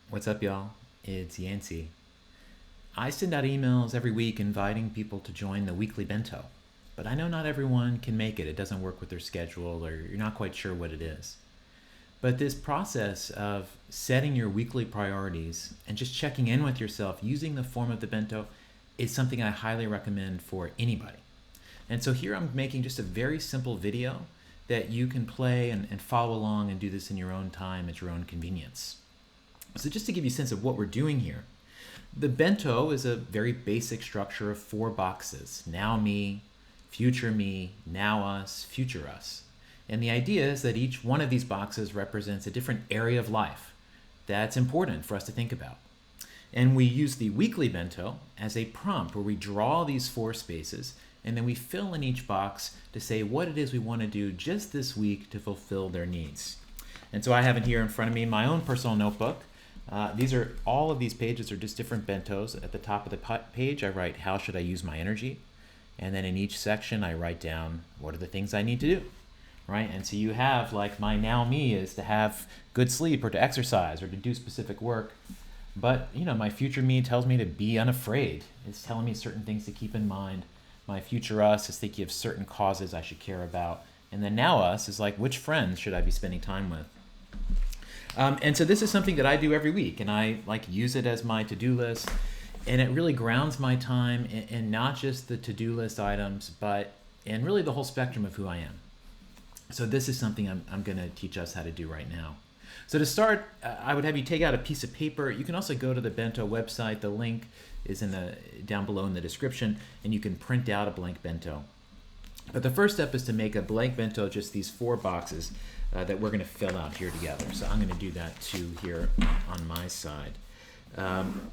What's up, y'all? It's Yancey. I send out emails every week inviting people to join the weekly bento, but I know not everyone can make it. It doesn't work with their schedule, or you're not quite sure what it is. But this process of setting your weekly priorities and just checking in with yourself using the form of the bento is something I highly recommend for anybody. And so here I'm making just a very simple video that you can play and follow along and do this in your own time at your own convenience. So just to give you a sense of what we're doing here, the bento is a very basic structure of four boxes: now me, now us, future us. And the idea is that each one of these boxes represents a different area of life that's important for us to think about. And we use the weekly bento as a prompt where we draw these four spaces and then we fill in each box to say what it is we want to do just this week to fulfill their needs. And so I have it here in front of me, my own personal notebook. All of these pages are just different bentos. At the top of the page, I write, how should I use my energy? And then in each section, I write down, what are the things I need to do? Right? And so you have, like, my now me is to have good sleep or to exercise or to do specific work. But, my future me tells me to be unafraid. It's telling me certain things to keep in mind. My future us is thinking of certain causes I should care about. And then now us is like, which friends should I be spending time with? And so this is something that I do every week, and I use it as my to-do list, and it really grounds my time in not just the to-do list items, but in really the whole spectrum of who I am. So this is something I'm going to teach us how to do right now. So to start, I would have you take out a piece of paper. You can also go to the Bento website. The link is down below in the description, and you can print out a blank bento. But the first step is to make a blank bento, just these four boxes that we're going to fill out here together. So I'm going to do that too here on my side. And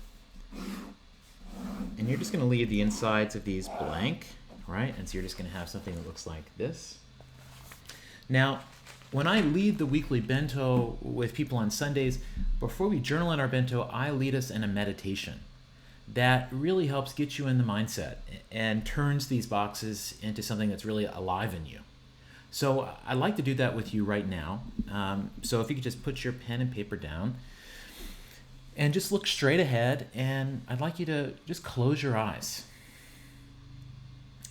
you're just going to leave the insides of these blank, right? And so you're just going to have something that looks like this. Now, when I lead the weekly bento with people on Sundays, before we journal in our bento, I lead us in a meditation that really helps get you in the mindset and turns these boxes into something that's really alive in you. So I'd like to do that with you right now. So if you could just put your pen and paper down and just look straight ahead, and I'd like you to just close your eyes.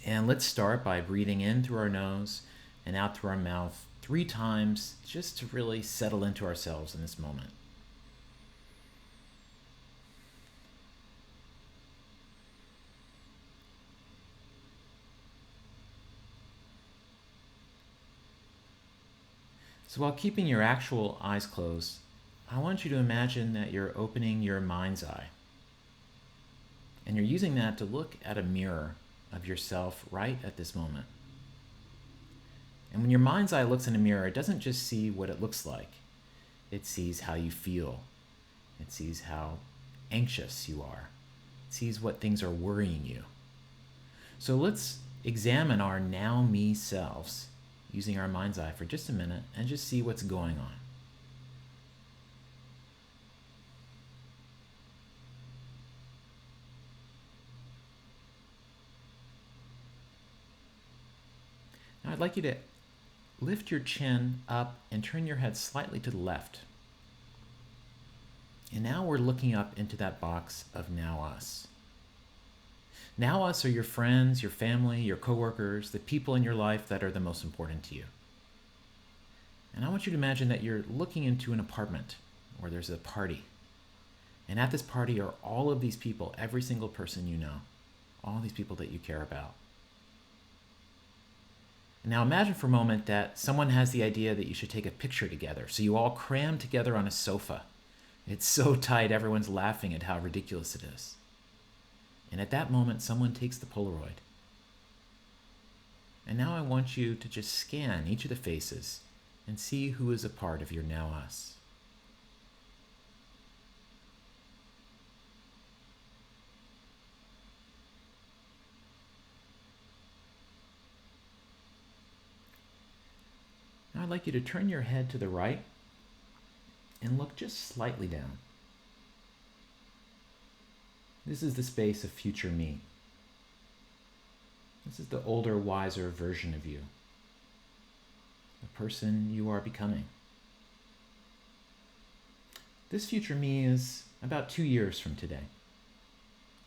And let's start by breathing in through our nose and out through our mouth 3 times, just to really settle into ourselves in this moment. So while keeping your actual eyes closed, I want you to imagine that you're opening your mind's eye. And you're using that to look at a mirror of yourself right at this moment. And when your mind's eye looks in a mirror, it doesn't just see what it looks like. It sees how you feel. It sees how anxious you are. It sees what things are worrying you. So let's examine our now me selves using our mind's eye for just a minute and just see what's going on. Now I'd like you to lift your chin up and turn your head slightly to the left. And now we're looking up into that box of now us. Now us are your friends, your family, your coworkers, the people in your life that are the most important to you. And I want you to imagine that you're looking into an apartment where there's a party. And at this party are all of these people, every single person you know, all these people that you care about. Now imagine for a moment that someone has the idea that you should take a picture together. So you all cram together on a sofa. It's so tight, everyone's laughing at how ridiculous it is. And at that moment, someone takes the Polaroid. And now I want you to just scan each of the faces and see who is a part of your now us. Now I'd like you to turn your head to the right and look just slightly down. This is the space of future me. This is the older, wiser version of you, the person you are becoming. This future me is about 2 years from today.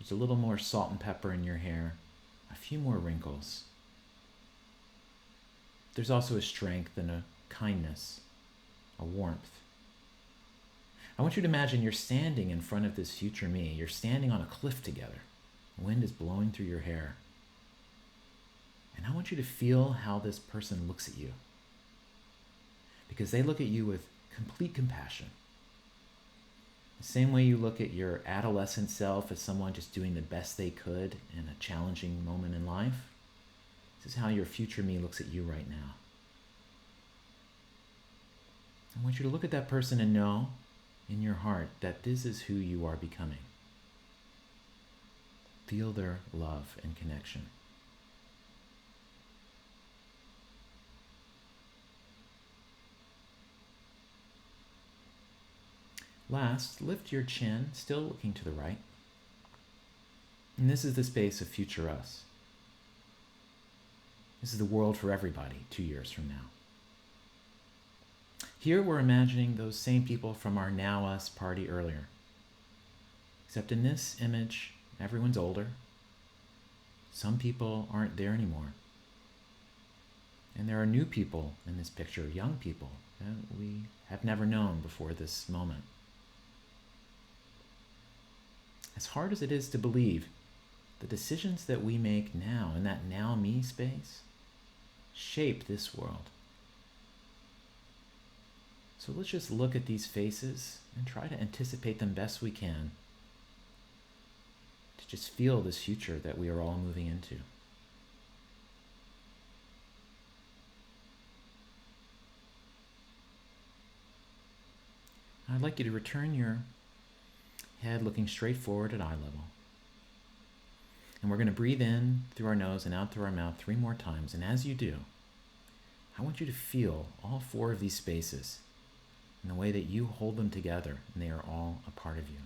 There's a little more salt and pepper in your hair, a few more wrinkles. There's also a strength and a kindness, a warmth. I want you to imagine you're standing in front of this future me. You're standing on a cliff together. The wind is blowing through your hair. And I want you to feel how this person looks at you. Because they look at you with complete compassion. The same way you look at your adolescent self as someone just doing the best they could in a challenging moment in life. This is how your future me looks at you right now. I want you to look at that person and know in your heart that this is who you are becoming. Feel their love and connection. Last, lift your chin, still looking to the right. And this is the space of future us. This is the world for everybody 2 years from now. Here we're imagining those same people from our Now Us party earlier. Except in this image, everyone's older. Some people aren't there anymore. And there are new people in this picture, young people that we have never known before this moment. As hard as it is to believe, the decisions that we make now in that now me space shape this world. So let's just look at these faces and try to anticipate them best we can to just feel this future that we are all moving into. I'd like you to return your head looking straight forward at eye level. And we're going to breathe in through our nose and out through our mouth 3 more times. And as you do, I want you to feel all 4 of these spaces in the way that you hold them together and they are all a part of you.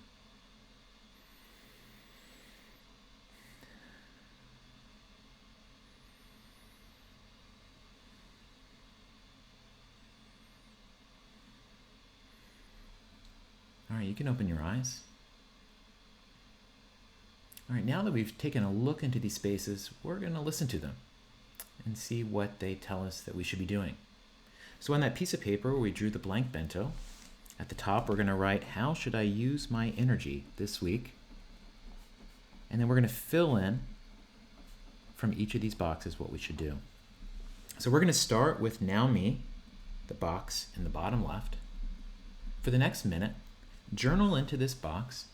All right, you can open your eyes. All right, now that we've taken a look into these spaces, we're going to listen to them and see what they tell us that we should be doing. So on that piece of paper where we drew the blank bento, at the top we're going to write, how should I use my energy this week? And then we're going to fill in from each of these boxes what we should do. So we're going to start with Now Me, the box in the bottom left. For the next minute, journal into this box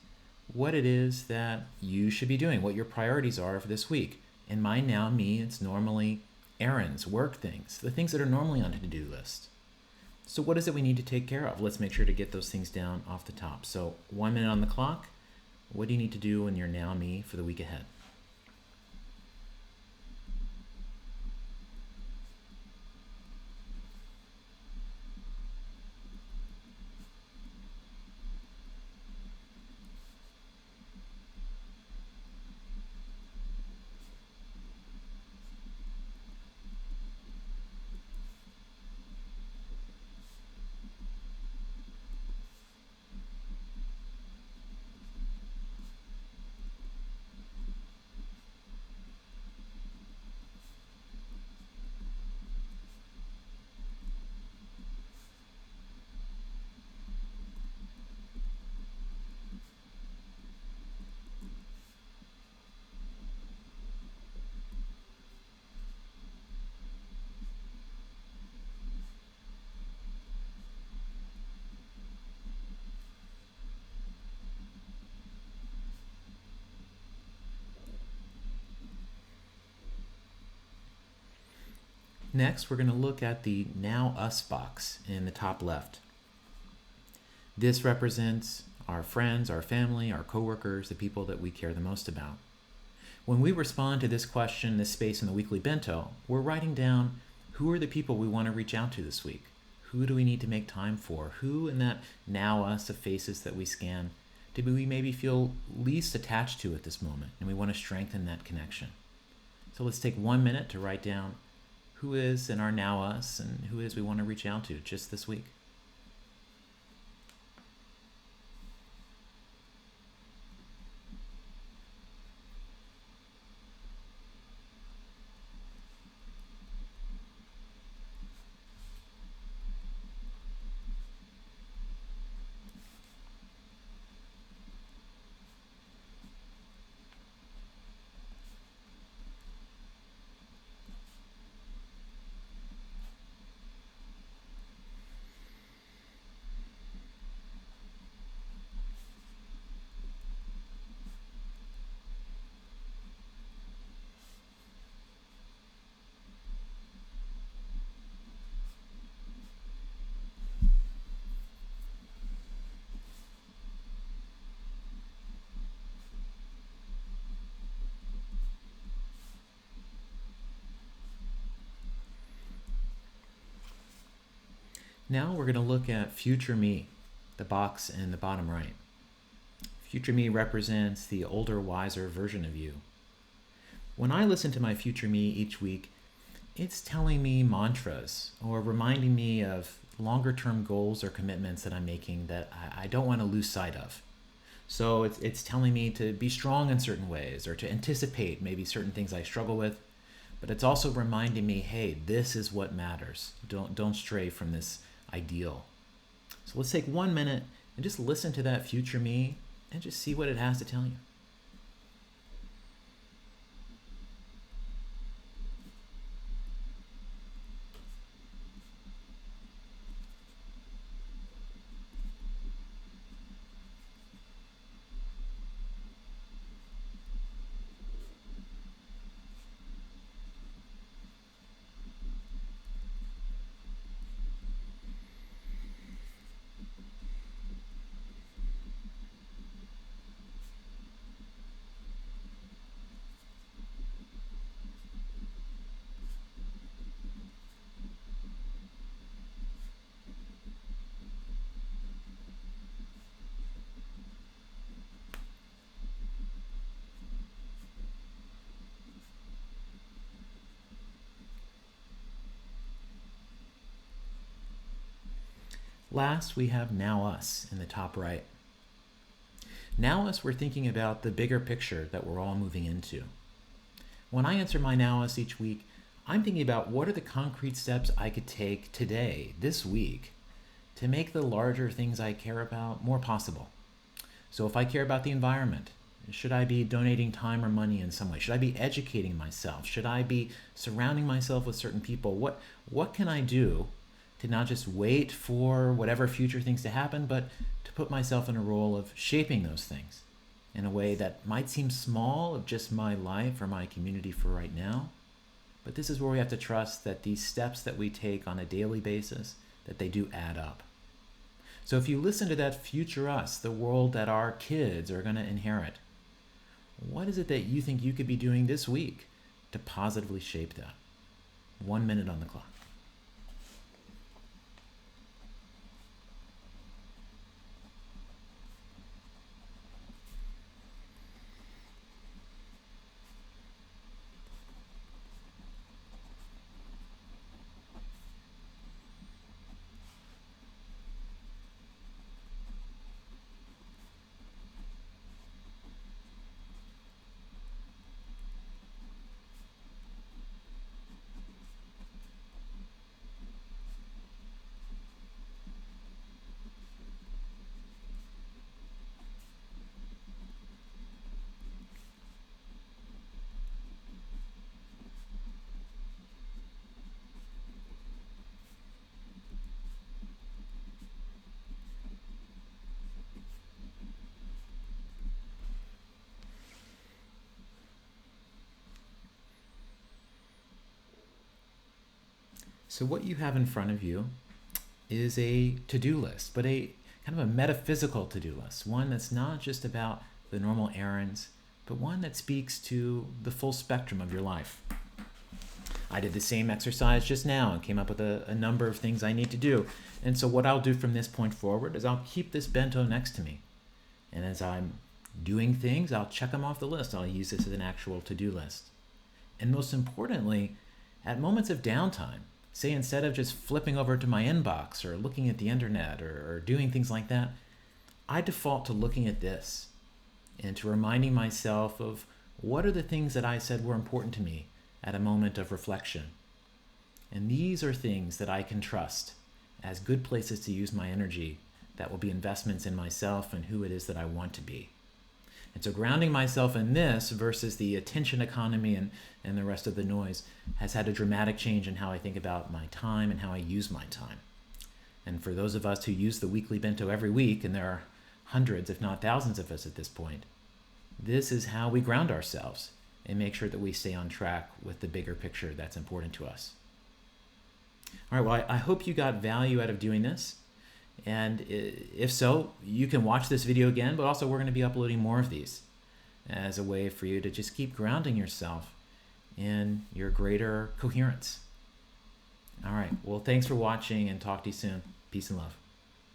what it is that you should be doing, what your priorities are for this week. In my Now Me, it's normally errands, work things, the things that are normally on a to-do list. So what is it we need to take care of? Let's make sure to get those things down off the top. So 1 minute on the clock. What do you need to do in your Now Me for the week ahead? Next, we're going to look at the Now Us box in the top left. This represents our friends, our family, our coworkers, the people that we care the most about. When we respond to this question, this space in the weekly bento, we're writing down who are the people we want to reach out to this week. Who do we need to make time for? Who in that Now Us of faces that we scan do we maybe feel least attached to at this moment, and we want to strengthen that connection. So let's take 1 minute to write down who is in our Now Us and who is we want to reach out to just this week. Now we're going to look at future me, the box in the bottom right. Future me represents the older, wiser version of you. When I listen to my future me each week, it's telling me mantras or reminding me of longer term goals or commitments that I'm making that I don't want to lose sight of. So it's telling me to be strong in certain ways or to anticipate maybe certain things I struggle with. But it's also reminding me, hey, this is what matters. Don't stray from this ideal. So let's take 1 minute and just listen to that future me and just see what it has to tell you. Last, we have now us in the top right. Now us, we're thinking about the bigger picture that we're all moving into. When I answer my now us each week, I'm thinking about what are the concrete steps I could take today, this week, to make the larger things I care about more possible. So if I care about the environment, should I be donating time or money in some way? Should I be educating myself? Should I be surrounding myself with certain people? What can I do to not just wait for whatever future things to happen, but to put myself in a role of shaping those things in a way that might seem small of just my life or my community for right now. But this is where we have to trust that these steps that we take on a daily basis, that they do add up. So if you listen to that future us, the world that our kids are going to inherit, what is it that you think you could be doing this week to positively shape that? 1 minute on the clock. So what you have in front of you is a to-do list, but a kind of a metaphysical to-do list, one that's not just about the normal errands, but one that speaks to the full spectrum of your life. I did the same exercise just now and came up with a number of things I need to do. And so what I'll do from this point forward is I'll keep this bento next to me. And as I'm doing things, I'll check them off the list. I'll use this as an actual to-do list. And most importantly, at moments of downtime, say instead of just flipping over to my inbox or looking at the internet or doing things like that, I default to looking at this and to reminding myself of what are the things that I said were important to me at a moment of reflection. And these are things that I can trust as good places to use my energy that will be investments in myself and who it is that I want to be. And so grounding myself in this versus the attention economy and the rest of the noise has had a dramatic change in how I think about my time and how I use my time. And for those of us who use the weekly bento every week, and there are hundreds, if not thousands of us at this point, this is how we ground ourselves and make sure that we stay on track with the bigger picture that's important to us. All right, well, I hope you got value out of doing this. And if so, you can watch this video again, but also we're going to be uploading more of these as a way for you to just keep grounding yourself in your greater coherence. All right, well, thanks for watching and talk to you soon. Peace and love.